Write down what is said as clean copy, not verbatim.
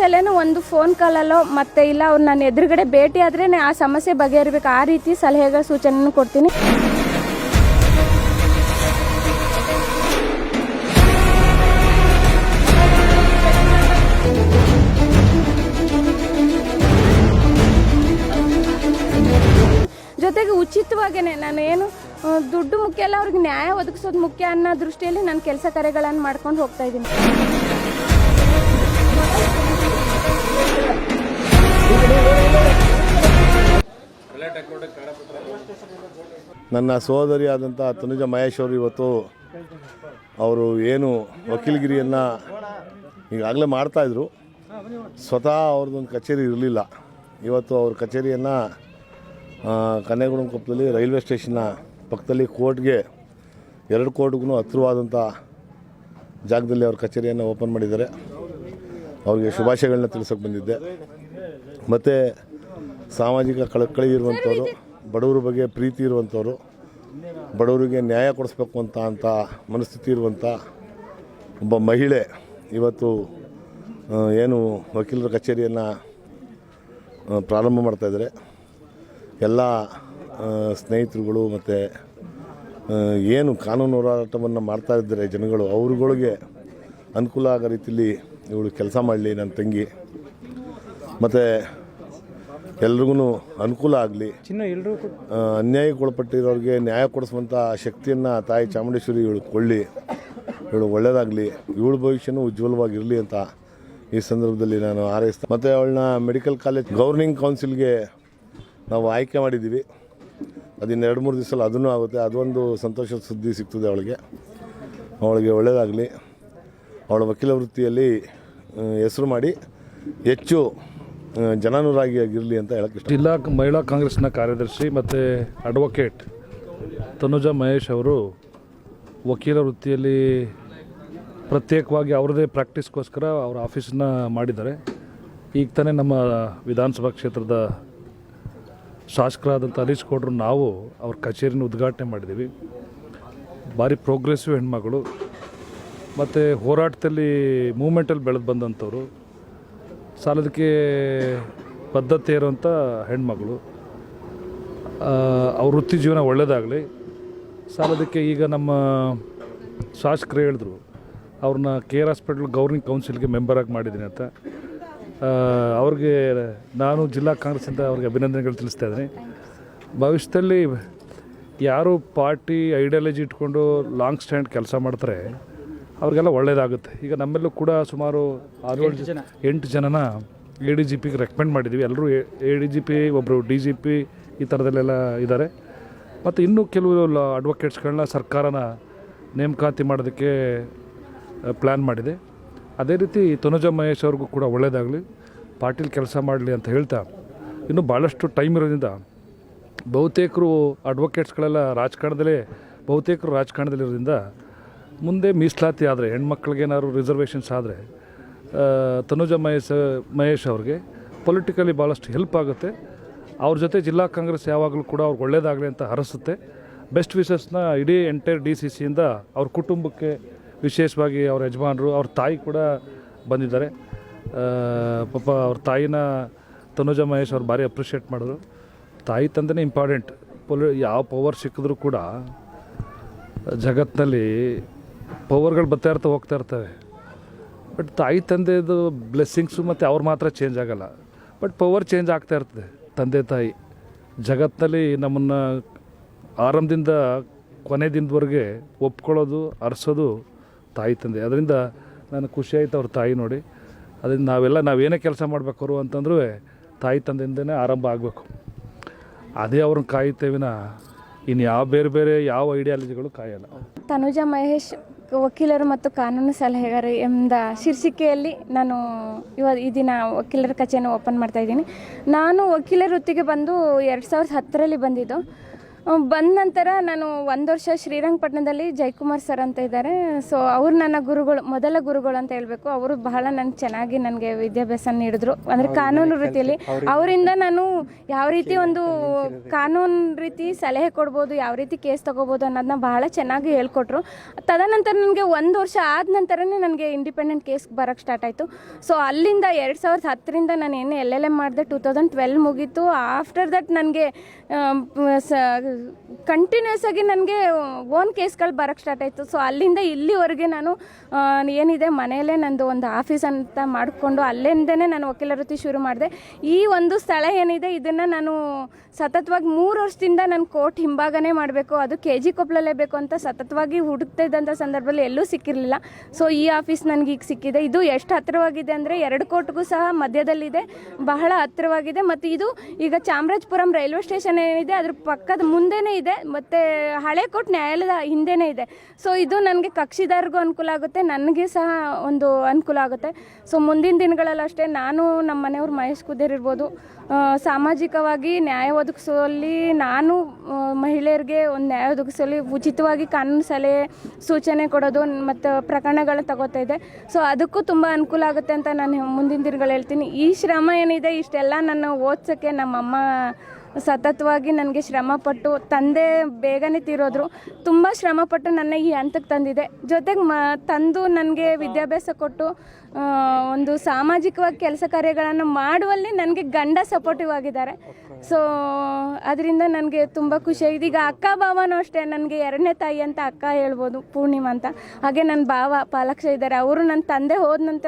ಮೇಲೇನು ಒಂದು ಫೋನ್ ಕಾಲಲ್ಲೋ ಮತ್ತೆ ಇಲ್ಲ ಅವ್ರು ನನ್ನ ಎದುರುಗಡೆ ಭೇಟಿ ಆದ್ರೆ ಆ ಸಮಸ್ಯೆ ಬಗೆಹರಿಬೇಕು, ಆ ರೀತಿ ಸಲಹೆಗಳ ಸೂಚನೆ ಕೊಡ್ತೀನಿ. ಜೊತೆಗೆ ಉಚಿತವಾಗೇನೆ ನಾನು ಏನು ದುಡ್ಡು ಮುಖ್ಯ ಅಲ್ಲ, ಅವ್ರಿಗೆ ನ್ಯಾಯ ಒದಗಿಸೋದು ಮುಖ್ಯ ಅನ್ನೋ ದೃಷ್ಟಿಯಲ್ಲಿ ನಾನು ಕೆಲಸ ಕಾರ್ಯಗಳನ್ನು ಮಾಡ್ಕೊಂಡು ಹೋಗ್ತಾ ಇದ್ದೀನಿ. ನನ್ನ ಸಹೋದರಿಯಾದಂಥ ತನುಜಾ ಮಹೇಶ್ ಅವರು ಇವತ್ತು ಅವರು ಏನು ವಕೀಲಗಿರಿಯನ್ನು ಈಗಾಗಲೇ ಮಾಡ್ತಾಯಿದ್ರು. ಸ್ವತಃ ಅವ್ರದ್ದೊಂದು ಕಚೇರಿ ಇರಲಿಲ್ಲ. ಇವತ್ತು ಅವ್ರ ಕಚೇರಿಯನ್ನು ಕನ್ಯಾಗುಣಕೊಪ್ಪದಲ್ಲಿ ರೈಲ್ವೆ ಸ್ಟೇಷನ್ನ ಪಕ್ಕದಲ್ಲಿ ಕೋರ್ಟ್ಗೆ 2 ಕೋರ್ಟ್ಗೂ ಹತ್ತಿರವಾದಂಥ ಜಾಗದಲ್ಲಿ ಅವ್ರ ಕಚೇರಿಯನ್ನು ಓಪನ್ ಮಾಡಿದ್ದಾರೆ. ಅವ್ರಿಗೆ ಶುಭಾಶಯಗಳನ್ನ ತಿಳಿಸೋಕೆ ಬಂದಿದ್ದೆ. ಮತ್ತು ಸಾಮಾಜಿಕ ಕಳಕಳಿ ಇರುವಂಥವ್ರು, ಬಡವರ ಬಗ್ಗೆ ಪ್ರೀತಿ ಇರುವಂಥವ್ರು, ಬಡವರಿಗೆ ನ್ಯಾಯ ಕೊಡಿಸ್ಬೇಕು ಅಂತ ಮನಸ್ಥಿತಿ ಇರುವಂಥ ಒಬ್ಬ ಮಹಿಳೆ ಇವತ್ತು ಏನು ವಕೀಲರ ಕಚೇರಿಯನ್ನು ಪ್ರಾರಂಭ ಮಾಡ್ತಾಯಿದ್ದಾರೆ. ಎಲ್ಲ ಸ್ನೇಹಿತರುಗಳು ಮತ್ತು ಏನು ಕಾನೂನು ಹೋರಾಟವನ್ನು ಮಾಡ್ತಾ ಇದ್ದಾರೆ ಜನಗಳು, ಅವ್ರುಗಳಿಗೆ ಅನುಕೂಲ ಆಗೋ ರೀತಿಯಲ್ಲಿ ಇವಳು ಕೆಲಸ ಮಾಡಲಿ ನನ್ನ ತಂಗಿ, ಮತ್ತು ಎಲ್ರಿಗೂ ಅನುಕೂಲ ಆಗಲಿ. ಅನ್ಯಾಯಕ್ಕೆ ಒಳಪಟ್ಟಿರೋರಿಗೆ ನ್ಯಾಯ ಕೊಡಿಸುವಂಥ ಶಕ್ತಿಯನ್ನು ತಾಯಿ ಚಾಮುಂಡೇಶ್ವರಿ ಇವಳು ಕೊಳ್ಳಿ, ಇವಳು ಒಳ್ಳೆಯದಾಗಲಿ, ಇವಳ ಭವಿಷ್ಯನೂ ಉಜ್ವಲವಾಗಿರಲಿ ಅಂತ ಈ ಸಂದರ್ಭದಲ್ಲಿ ನಾನು ಹಾರೈಸ್ತೀನಿ. ಮತ್ತು ಅವಳನ್ನ ಮೆಡಿಕಲ್ ಕಾಲೇಜ್ ಗವರ್ನಿಂಗ್ ಕೌನ್ಸಿಲ್ಗೆ ನಾವು ಆಯ್ಕೆ ಮಾಡಿದ್ದೀವಿ. ಅದಿನ್ನು 2-3 ದಿವಸದಲ್ಲಿ ಅದೂ ಆಗುತ್ತೆ. ಅದೊಂದು ಸಂತೋಷದ ಸುದ್ದಿ ಸಿಗ್ತದೆ ಅವಳಿಗೆ ಒಳ್ಳೆಯದಾಗಲಿ. ಅವಳ ವಕೀಲ ವೃತ್ತಿಯಲ್ಲಿ ಹೆಸರು ಮಾಡಿ ಹೆಚ್ಚು ಜನಾನುರಾಗಿಯಾಗಿರಲಿ ಅಂತ ಹೇಳಕ್ಕೆ ಇಷ್ಟ. ಜಿಲ್ಲಾ ಮಹಿಳಾ ಕಾಂಗ್ರೆಸ್ನ ಕಾರ್ಯದರ್ಶಿ ಮತ್ತು ಅಡ್ವೊಕೇಟ್ ತನುಜಾ ಮಹೇಶ್ ಅವರು ವಕೀಲ ವೃತ್ತಿಯಲ್ಲಿ ಪ್ರತ್ಯೇಕವಾಗಿ ಅವ್ರದ್ದೇ ಪ್ರಾಕ್ಟೀಸ್ಗೋಸ್ಕರ ಅವರ ಆಫೀಸನ್ನ ಮಾಡಿದ್ದಾರೆ. ಈಗ ತಾನೇ ನಮ್ಮ ವಿಧಾನಸಭಾ ಕ್ಷೇತ್ರದ ಶಾಸಕರಾದಂಥ ಹರೀಶ್ ಗೌಡ್ರು ನಾವು ಅವ್ರ ಕಚೇರಿನ ಉದ್ಘಾಟನೆ ಮಾಡಿದ್ದೀವಿ. ಭಾರಿ ಪ್ರೋಗ್ರೆಸಿವ್ ಹೆಣ್ಮಗಳು ಮತ್ತು ಹೋರಾಟದಲ್ಲಿ ಮೂಮೆಂಟಲ್ಲಿ ಬೆಳೆದು ಬಂದಂಥವ್ರು, ಸಾಲದಕ್ಕೆ ಬದ್ಧತೆ ಇರುವಂಥ ಹೆಣ್ಮಗಳು. ಅವ್ರ ವೃತ್ತಿ ಜೀವನ ಒಳ್ಳೆಯದಾಗಲಿ. ಸಾಲದಕ್ಕೆ ಈಗ ನಮ್ಮ ಶಾಸಕರು ಹೇಳಿದ್ರು ಅವ್ರನ್ನ KR ಹಾಸ್ಪಿಟಲ್ ಗವರ್ನಿಂಗ್ ಕೌನ್ಸಿಲ್ಗೆ ಮೆಂಬರಾಗಿ ಮಾಡಿದ್ದೀನಿ ಅಂತ. ಅವ್ರಿಗೆ ನಾನು ಜಿಲ್ಲಾ ಕಾಂಗ್ರೆಸ್ಸಿಂದ ಅವ್ರಿಗೆ ಅಭಿನಂದನೆಗಳು ತಿಳಿಸ್ತಾ ಇದ್ದೀನಿ. ಭವಿಷ್ಯದಲ್ಲಿ ಯಾರು ಪಾರ್ಟಿ ಐಡಿಯಾಲಜಿ ಇಟ್ಕೊಂಡು ಲಾಂಗ್ ಸ್ಟ್ಯಾಂಡ್ ಕೆಲಸ ಮಾಡ್ತಾರೆ ಅವ್ರಿಗೆಲ್ಲ ಒಳ್ಳೆಯದಾಗುತ್ತೆ. ಈಗ ನಮ್ಮೆಲ್ಲೂ ಕೂಡ ಸುಮಾರು 8 ಜನನ ADGPಗೆ ರೆಕಮೆಂಡ್ ಮಾಡಿದ್ದೀವಿ. ಎಲ್ಲರೂ ADGP, ಒಬ್ಬರು DGP ಈ ಥರದಲ್ಲೆಲ್ಲ ಇದ್ದಾರೆ. ಮತ್ತು ಇನ್ನೂ ಕೆಲವು ಅಡ್ವೊಕೇಟ್ಸ್ಗಳನ್ನ ಸರ್ಕಾರನ ನೇಮಕಾತಿ ಮಾಡೋದಕ್ಕೆ ಪ್ಲ್ಯಾನ್ ಮಾಡಿದೆ. ಅದೇ ರೀತಿ ತನುಜಾ ಮಹೇಶ್ ಅವ್ರಿಗೂ ಕೂಡ ಒಳ್ಳೆಯದಾಗಲಿ, ಪಾರ್ಟಿಲಿ ಕೆಲಸ ಮಾಡಲಿ ಅಂತ ಹೇಳ್ತಾ, ಇನ್ನೂ ಭಾಳಷ್ಟು ಟೈಮ್ ಇರೋದ್ರಿಂದ ಬಹುತೇಕರು ಅಡ್ವೊಕೇಟ್ಸ್ಗಳೆಲ್ಲ ರಾಜಕಾರಣದಲ್ಲಿರೋದ್ರಿಂದ ಮುಂದೆ ಮೀಸಲಾತಿ ಆದರೆ ಹೆಣ್ಮಕ್ಳಿಗೇನಾದ್ರು ರಿಸರ್ವೇಷನ್ಸ್ ಆದರೆ ತನುಜಾ ಮಹೇಶ್ ಅವ್ರಿಗೆ ಪೊಲಿಟಿಕಲಿ ಭಾಳಷ್ಟು ಹೆಲ್ಪ್ ಆಗುತ್ತೆ. ಅವ್ರ ಜೊತೆ ಜಿಲ್ಲಾ ಕಾಂಗ್ರೆಸ್ ಯಾವಾಗಲೂ ಕೂಡ ಅವ್ರಿಗೆ ಒಳ್ಳೆಯದಾಗಲಿ ಅಂತ ಹರಸುತ್ತೆ. ಬೆಸ್ಟ್ ವಿಶಸ್ನ ಇಡೀ ಎಂಟೈರ್ DCCಯಿಂದ ಅವ್ರ ಕುಟುಂಬಕ್ಕೆ, ವಿಶೇಷವಾಗಿ ಅವ್ರ ಯಜಮಾನರು, ಅವ್ರ ತಾಯಿ ಕೂಡ ಬಂದಿದ್ದಾರೆ. ಪಾಪ ಅವ್ರ ತಾಯಿನ ತನುಜಾ ಮಹೇಶ್ ಅವ್ರು ಭಾರಿ ಅಪ್ರಿಷಿಯೇಟ್ ಮಾಡಿದ್ರು. ತಾಯಿ ತಂದೆನೇ ಇಂಪಾರ್ಟೆಂಟ್. ಯಾವ ಪವರ್ ಸಿಕ್ಕಿದ್ರೂ ಕೂಡ ಜಗತ್ತಿನಲ್ಲಿ ಪವರ್ಗಳು ಹೋಗ್ತಾ ಇರ್ತವೆ. ಬಟ್ ತಾಯಿ ತಂದೆದು ಬ್ಲೆಸ್ಸಿಂಗ್ಸು ಮತ್ತು ಅವ್ರು ಮಾತ್ರ ಚೇಂಜ್ ಆಗೋಲ್ಲ. ಬಟ್ ಪವರ್ ಚೇಂಜ್ ಆಗ್ತಾ ಇರ್ತದೆ. ತಂದೆ ತಾಯಿ ಜಗತ್ತಿನಲ್ಲಿ ನಮ್ಮನ್ನು ಆರಂಭದಿಂದ ಕೊನೆ ದಿನದವರೆಗೆ ಒಪ್ಕೊಳ್ಳೋದು, ಅರಸೋದು ತಾಯಿ ತಂದೆ. ಅದರಿಂದ ನನಗೆ ಖುಷಿ ಆಯಿತು ಅವ್ರ ತಾಯಿ ನೋಡಿ. ಅದರಿಂದ ನಾವೇನೇ ಕೆಲಸ ಮಾಡಬೇಕಾದ್ರು ಅಂತಂದ್ರೂ ತಾಯಿ ತಂದೆಯಿಂದನೇ ಆರಂಭ ಆಗಬೇಕು. ಅದೇ ಅವ್ರನ್ನ ಕಾಯುತ್ತೇವಿನ ಇನ್ನು ಬೇರೆ ಯಾವ ಐಡಿಯಾಲಜಿಗಳು ಕಾಯಲ್ಲ. ತನುಜಾ ಮಹೇಶ್ ವಕೀಲರು ಮತ್ತು ಕಾನೂನು ಸಲಹೆಗಾರ ಎಂಬ ಶೀರ್ಷಿಕೆಯಲ್ಲಿ ನಾನು ಈ ದಿನ ವಕೀಲರ ಕಚೇರಿಯನ್ನು ಓಪನ್ ಮಾಡ್ತಾ ಇದ್ದೀನಿ. ನಾನು ವಕೀಲರ ವೃತ್ತಿಗೆ ಬಂದು 2010ರಲ್ಲಿ ಬಂದಿದ್ದು. ಬಂದ ನಂತರ ನಾನು 1 ವರ್ಷ ಶ್ರೀರಂಗಪಟ್ಟಣದಲ್ಲಿ ಜಯಕುಮಾರ್ ಸರ್ ಅಂತ ಇದ್ದಾರೆ. ಸೊ ಅವ್ರು ನನ್ನ ಗುರುಗಳು, ಮೊದಲ ಗುರುಗಳು ಅಂತ ಹೇಳಬೇಕು. ಅವರು ಬಹಳ ಚೆನ್ನಾಗಿ ನನಗೆ ವಿದ್ಯಾಭ್ಯಾಸ ನೀಡಿದ್ರು, ಅಂದರೆ ಕಾನೂನು ವೃತ್ತಿಯಲ್ಲಿ. ಅವರಿಂದ ನಾನು ಯಾವ ರೀತಿ ಒಂದು ಕಾನೂನು ರೀತಿ ಸಲಹೆ ಕೊಡ್ಬೋದು, ಯಾವ ರೀತಿ ಕೇಸ್ ತೊಗೋಬೋದು ಅನ್ನೋದನ್ನ ಬಹಳ ಚೆನ್ನಾಗಿ ಹೇಳ್ಕೊಟ್ರು. ತದನಂತರ ನನಗೆ 1 ವರ್ಷ ಆದ ನಂತರನೇ ನನಗೆ ಇಂಡಿಪೆಂಡೆಂಟ್ ಕೇಸ್ ಬರೋಕ್ಕೆ ಸ್ಟಾರ್ಟ್ ಆಯಿತು. ಸೊ ಅಲ್ಲಿಂದ 2010ರಿಂದ ನಾನು ಏನು LLM ಮಾಡಿದೆ, 2012 ಮುಗೀತು. ಆಫ್ಟರ್ ದಟ್ ನನಗೆ ಕಂಟಿನ್ಯೂಸ್ ಆಗಿ ನನಗೆ ಓನ್ ಕೇಸ್ಗಳು ಬರೋಕ್ಕೆ ಸ್ಟಾರ್ಟ್ ಆಯಿತು. ಸೊ ಅಲ್ಲಿಂದ ಇಲ್ಲಿವರೆಗೆ ನಾನು ಏನಿದೆ ಮನೆಯಲ್ಲೇ ನಂದು ಒಂದು ಆಫೀಸ್ ಅಂತ ಮಾಡಿಕೊಂಡು ಅಲ್ಲಿಂದನೇ ನಾನು ವಕೀಲ ವೃತ್ತಿ ಶುರು ಮಾಡಿದೆ. ಈ ಒಂದು ಸ್ಥಳ ಏನಿದೆ ಇದನ್ನು ನಾನು ಸತತವಾಗಿ 3 ವರ್ಷದಿಂದ ನಾನು ಕೋರ್ಟ್ ಹಿಂಭಾಗನೇ ಮಾಡಬೇಕು, ಅದು KG ಕೊಪ್ಪಳಲ್ಲೇ ಬೇಕು ಅಂತ ಸತತವಾಗಿ ಹುಡುಕ್ತಾ ಇದ್ದಂಥ ಸಂದರ್ಭದಲ್ಲಿ ಎಲ್ಲೂ ಸಿಕ್ಕಿರಲಿಲ್ಲ. ಸೊ ಈ ಆಫೀಸ್ ನನಗೆ ಈಗ ಸಿಕ್ಕಿದೆ. ಇದು ಎಷ್ಟು ಹತ್ತಿರವಾಗಿದೆ ಅಂದರೆ 2 ಕೋರ್ಟ್ಗೂ ಸಹ ಮಧ್ಯದಲ್ಲಿದೆ, ಬಹಳ ಹತ್ತಿರವಾಗಿದೆ. ಮತ್ತು ಇದು ಈಗ ಚಾಮರಾಜಪುರಂ ರೈಲ್ವೆ ಸ್ಟೇಷನ್ ಏನಿದೆ ಅದ್ರ ಪಕ್ಕದ ಮುಂದೆನೇ ಇದೆ, ಮತ್ತು ಹಳೆ ಕೋರ್ಟ್ ನ್ಯಾಯಾಲಯದ ಹಿಂದೆನೇ ಇದೆ. ಸೊ ಇದು ನನಗೆ ಕಕ್ಷಿದಾರರಿಗೂ ಅನುಕೂಲ ಆಗುತ್ತೆ, ನನಗೆ ಸಹ ಒಂದು ಅನುಕೂಲ ಆಗುತ್ತೆ. ಸೊ ಮುಂದಿನ ದಿನಗಳಲ್ಲಿ ಅಷ್ಟೇ ನಾನು ನಮ್ಮ ಮನೆಯವ್ರು ಮಹೇಶ್ ಕುದೇರ್ ಇರ್ಬೋದು, ಸಾಮಾಜಿಕವಾಗಿ ನ್ಯಾಯ ಒದಗಿಸುವಲ್ಲಿ ನಾನು ಮಹಿಳೆಯರಿಗೆ ಒಂದು ನ್ಯಾಯ ಒದಗಿಸುವಲ್ಲಿ ಉಚಿತವಾಗಿ ಕಾನೂನು ಸಲಹೆ ಸೂಚನೆ ಕೊಡೋದು ಮತ್ತು ಪ್ರಕರಣಗಳನ್ನ ತಗೋತಾ ಇದೆ. ಸೊ ಅದಕ್ಕೂ ತುಂಬ ಅನುಕೂಲ ಆಗುತ್ತೆ ಅಂತ ನಾನು ಮುಂದಿನ ದಿನಗಳು ಹೇಳ್ತೀನಿ. ಈ ಶ್ರಮ ಏನಿದೆ ಇಷ್ಟೆಲ್ಲ ನನ್ನ ಓದ್ಸೋಕ್ಕೆ ನಮ್ಮಮ್ಮ ಸತತವಾಗಿ ನನಗೆ ಶ್ರಮಪಟ್ಟು, ತಂದೆ ಬೇಗನೆ ತೀರೋದ್ರು, ತುಂಬ ಶ್ರಮಪಟ್ಟು ನನ್ನ ಈ ಹಂತಕ್ಕೆ ತಂದಿದೆ. ಜೊತೆಗೆ ತಂದು ನನಗೆ ವಿದ್ಯಾಭ್ಯಾಸ ಕೊಟ್ಟು ಒಂದು ಸಾಮಾಜಿಕವಾಗಿ ಕೆಲಸ ಕಾರ್ಯಗಳನ್ನು ಮಾಡುವಲ್ಲಿ ನನಗೆ ಗಂಡ ಸಪೋರ್ಟಿವ್ ಆಗಿದ್ದಾರೆ. ಸೊ ಅದರಿಂದ ನನಗೆ ತುಂಬ ಖುಷಿಯಾಗಿದೆ. ಈಗ ಅಕ್ಕ ಭಾವನೂ ಅಷ್ಟೇ, ನನಗೆ 2ನೇ ತಾಯಿ ಅಂತ ಅಕ್ಕ ಹೇಳ್ಬೋದು, ಪೂರ್ಣಿಮಾ ಅಂತ. ಹಾಗೆ ನನ್ನ ಭಾವ ಪಾಲಾಕ್ಷ ಇದ್ದಾರೆ, ಅವರು ನನ್ನ ತಂದೆ ಹೋದ ನಂತರ